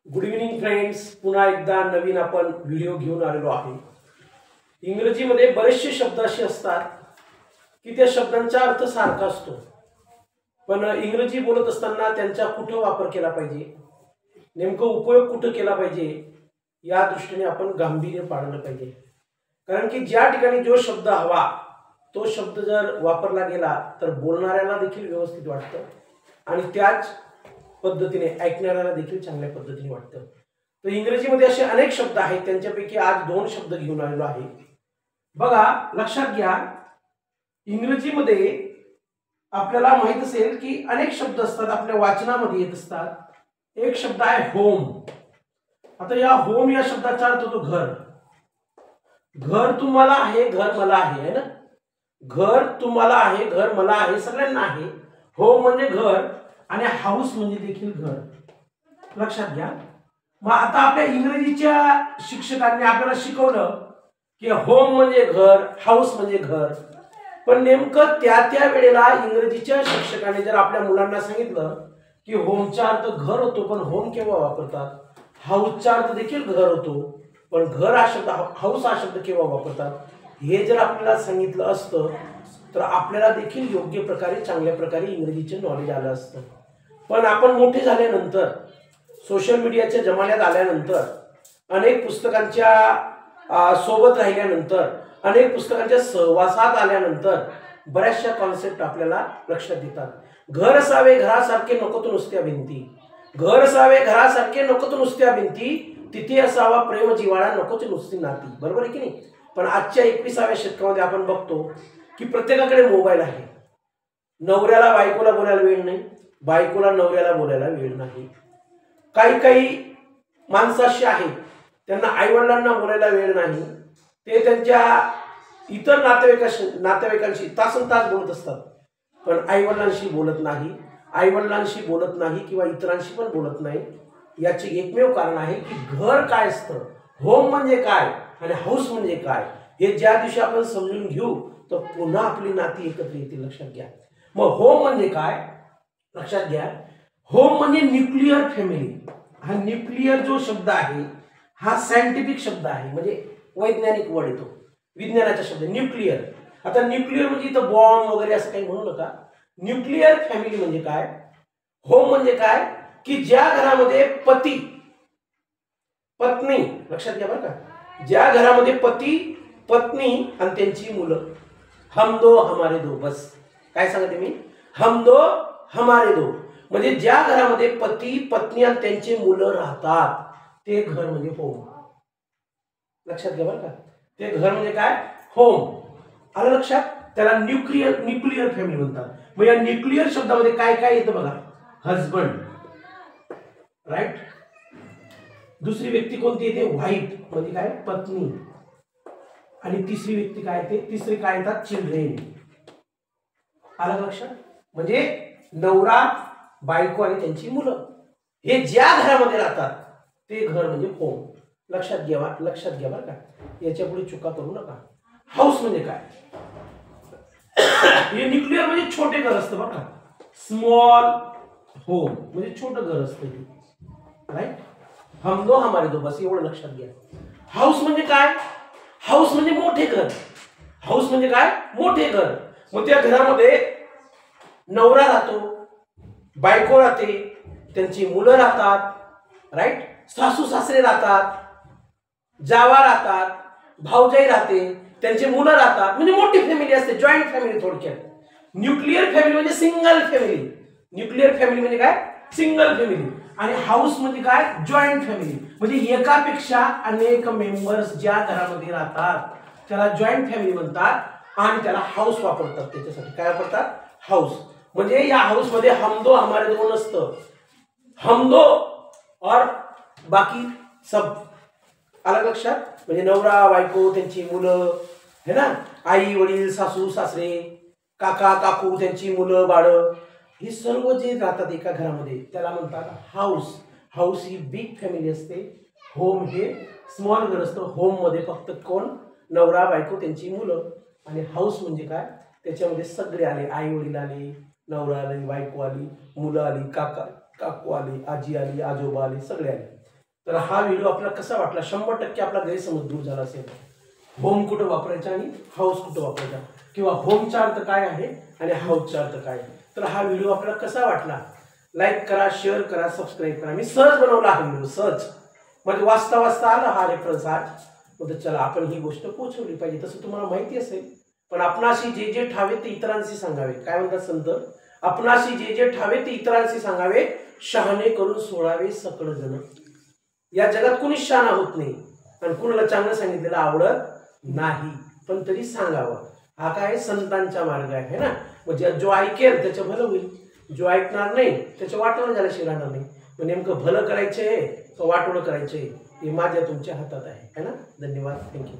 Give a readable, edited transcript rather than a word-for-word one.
Good evening friends, पुन्हा एकदा नवीन आपण व्हिडिओ घेऊन आलेलो आहे। इंग्रजीमध्ये बरेचसे शब्द असे असतात की त्या शब्दांचा अर्थ सारखा असतो, पण इंग्रजी बोलत असताना त्यांचा कुठं वापर केला पाहिजे, नेमका उपयोग कुठं केला पाहिजे या दृष्टीने आपण गांभीर्य पाळलं पाहिजे। कारण की ज्या ठिकाणी जो शब्द हवा तो शब्द जर वापरला गेला तर बोलणाऱ्याला देखील व्यवस्थित वाटतं आणि त्याच पद्धतीने ऐकणाऱ्याला देखील चांगल्या पद्धतीने वाटतं। तर इंग्रजीमध्ये असे अनेक शब्द आहेत, त्यांच्यापैकी आज 2 शब्द घेऊन आलेलो आहे। बघा, लक्षात घ्या, इंग्रजीमध्ये आपल्याला माहित असेल की अनेक शब्द असतात, आपल्या वाचनामध्ये येत असतात। एक शब्द आहे होम। आता या होम या शब्दाचा अर्थ होतो घर। घर तुम्हाला आहे, घर मला आहे ना। घर तुम्हाला आहे, घर मला आहे, सगळ्यांना आहे। होम म्हणजे घर आणि हाऊस म्हणजे देखील घर, लक्षात घ्या। मग आता आपल्या इंग्रजीच्या शिक्षकांनी आपल्याला शिकवलं की होम म्हणजे घर, हाऊस म्हणजे घर, पण नेमकं त्या वेळेला इंग्रजीच्या शिक्षकांनी जर आपल्या मुलांना सांगितलं की होमचा अर्थ घर होतो, पण होम केव्हा वापरतात, हाऊसचा अर्थ देखील घर होतो, पण घर हा शब्द, हाऊस हा शब्द केव्हा वापरतात, हे जर आपल्याला सांगितलं असतं तर आपल्याला देखील योग्य प्रकारे, चांगल्या प्रकारे इंग्रजीचे नॉलेज आलं असतं। पण आपण मोठे झाल्यानंतर, सोशल मीडियाच्या जमान्यात आल्यानंतर, अनेक पुस्तकांच्या सोबत राहिल्यानंतर, अनेक पुस्तकांच्या सहवासात आल्यानंतर बऱ्याचशा कॉन्सेप्ट आपल्याला लक्षात येतात। घर असावे घरासारखे नको तो नुसत्या भिंती, घर असावे घरासारखे नको तो नुसत्या भिंती, तिथे असावा प्रेम जिव्हाळा नकोच नुसती नाती, बरोबर आहे की नाही। पण आजच्या 21व्या शतकामध्ये आपण बघतो की प्रत्येकाकडे मोबाईल आहे। नवऱ्याला बायकोला बोलायला वेळ नाही, बायकोला नवऱ्याला बोलायला वेळ नाही। काही माणसं अशी आहेत, त्यांना आईवडिलांना बोलायला वेळ नाही, ते त्यांच्या इतर नातेवाईकांशी तासनतास बोलत असतात, पण आईवडिलांशी बोलत नाही, आईवडिलांशी बोलत नाही किंवा इतरांशी पण बोलत नाही। याचे एकमेव कारण आहे की घर काय असतं, होम म्हणजे काय आणि हाऊस म्हणजे काय, हे ज्या दिवशी आपण समजून घेऊ तर पुन्हा आपली नाती एकत्र येतील, लक्षात घ्या। मग होम म्हणजे काय, लक्षात घ्या, होम म्हणजे न्यूक्लिअर फॅमिली। हा न्यूक्लिअर जो शब्द आहे हा सायंटिफिक शब्द आहे, म्हणजे वैज्ञानिक वर्ड येतो, विज्ञानाचा शब्द न्यूक्लिअर। आता न्यूक्लिअर म्हणजे इथं बॉम्ब वगैरे असं काही म्हणू नका। न्यूक्लिअर फॅमिली म्हणजे काय, होम म्हणजे काय की ज्या घरामध्ये पती पत्नी, लक्षात घ्या बरं का, ज्या घरामध्ये पती पत्नी आणि त्यांची मुलं, हम दो हमारे दो, बस काय सांगते मी, हम दो हमारे दो, म्हणजे ज्या घरामध्ये पती पत्नी आणि त्यांचे मुलं राहतात ते घर म्हणजे होम, लक्षात घ्या बरं का। ते घर म्हणजे काय, होम, आलं लक्षात। त्याला न्यूक्लिअर फॅमिली म्हणतात। मग या न्यूक्लिअर शब्दामध्ये काय काय येतं बघा, हजबंड, राईट, दुसरी व्यक्ती कोणती येते, वाईफ म्हणजे काय, पत्नी, आणि तिसरी व्यक्ती काय येते, तिसरी काय येतात, चिल्ड्रेन, आलं लक्षात। म्हणजे नवरा बायको आणि त्यांची मुलं, हे ज्या घरामध्ये राहतात ते घर म्हणजे होम, लक्षात घ्या बरं का, याच्या पुढे चुका करू नका। हाऊस म्हणजे काय, हे न्यूक्लिअर म्हणजे छोटे घर असतं बरं का, स्मॉल होम म्हणजे छोटं घर असतं, राईट, हम दो हमारे दो, बस एवढं लक्षात घ्या। हाऊस म्हणजे काय, हाऊस म्हणजे मोठे घर, हाऊस म्हणजे काय, मोठे घर। मग त्या घरामध्ये नवरा राहतो, बायको राहते, त्यांची मुलं राहतात, राईट, सासू सासरे राहतात, जावा राहतात, भाऊजाई राहते, त्यांची मुलं राहतात, म्हणजे मोठी फॅमिली असते, जॉईंट फॅमिली थोडक्यात। न्यूक्लिअर फॅमिली म्हणजे सिंगल फॅमिली, न्यूक्लिअर फॅमिली म्हणजे काय, सिंगल फॅमिली, आणि हाऊस म्हणजे काय, जॉईंट फॅमिली, म्हणजे एकापेक्षा अनेक मेंबर्स ज्या घरामध्ये राहतात त्याला जॉईंट फॅमिली म्हणतात आणि त्याला हाऊस वापरतात। त्याच्यासाठी काय वापरतात, हाऊस। म्हणजे या हाऊस मध्ये हम दो हमारे दो नसतं, हम दो और बाकी सब, आलं लक्षात। म्हणजे नवरा बायको त्यांची मुलं है ना, आई वडील सासू सासरे काका काकू त्यांची मुलं बाळ, हे सर्व जे राहतात एका घरामध्ये त्याला म्हणतात हाऊस। हाऊस ही बिग फॅमिली असते, होम हे स्मॉल घर असतं। होम मध्ये फक्त कोण, नवरा बायको त्यांची मुलं, आणि हाऊस म्हणजे काय, त्याच्यामध्ये सगळे आले, आई वडील आले, नवरा आले, बायको आली, मुलं आली, काका काकू आली, आजी आली, आजोबा आले, सगळे आले। तर हा व्हिडिओ आपल्याला कसा वाटला? 100% आपला गैरसमज दूर झाला असेल. होम कुठं वापरायचा आणि हाऊस कुठं वापरायचा, किंवा होमचा अर्थ काय आहे आणि हाऊसचा अर्थ काय आहे. तर हा व्हिडिओ आपल्याला कसा वाटला? लाईक करा, शेअर करा, सबस्क्राईब करा. मी सहज बनवला हा व्हिडिओ, सहज म्हणजे वाचता वाचता आला हा रेफरन्स आज. म्हणजे चला आपण ही गोष्ट पोहोचवली पाहिजे. तसं तुम्हाला माहिती असेल, पण आपणाशी जे जे ठावे ते इतरांशी सांगावे. काय म्हणतात संत? आपणाशी जे जे ठावे ते इतरांशी सांगावे, शहाणे करून सोडावे सकळ जण. या जगात कुणीच शहाणा होत नाही आणि कुणाला चांगलं सांगितलेलं आवडत नाही, पण तरी सांगावं. हा काय संतांचा मार्ग आहे ना. म्हणजे जो ऐकेल त्याचं भलं होईल, जो ऐकणार नाही त्याचं वाटोळं झाल्याशिवाय राहणार नाही. मग नेमकं भलं करायचंय का वाटोळं करायचंय हे माझ्या तुमच्या हातात आहे ना. धन्यवाद. थँक्यू.